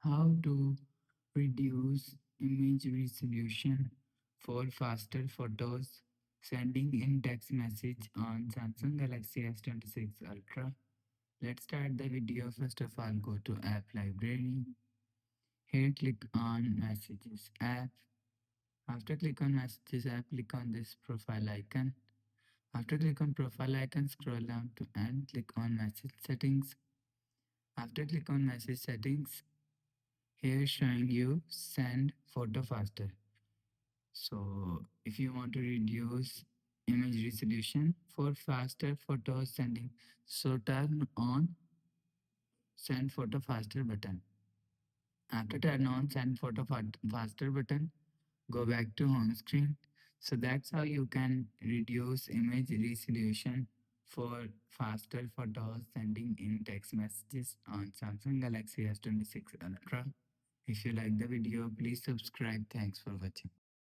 How to reduce image resolution for faster photos sending in text message on Samsung Galaxy S26 Ultra. Let's start the video. First of all, go to app library. Here click on messages app. After click on messages app, click on this profile icon. After click on profile icon, scroll down to and click on message settings. After click on message settings, here showing you send photo faster. So if you want to reduce image resolution for faster photo sending, so turn on send photo faster button. After turn on send photo faster button, go back to home screen. So that's how you can reduce image resolution for faster photos sending in text messages on Samsung Galaxy S26 Ultra. If you like the video, please subscribe. Thanks for watching.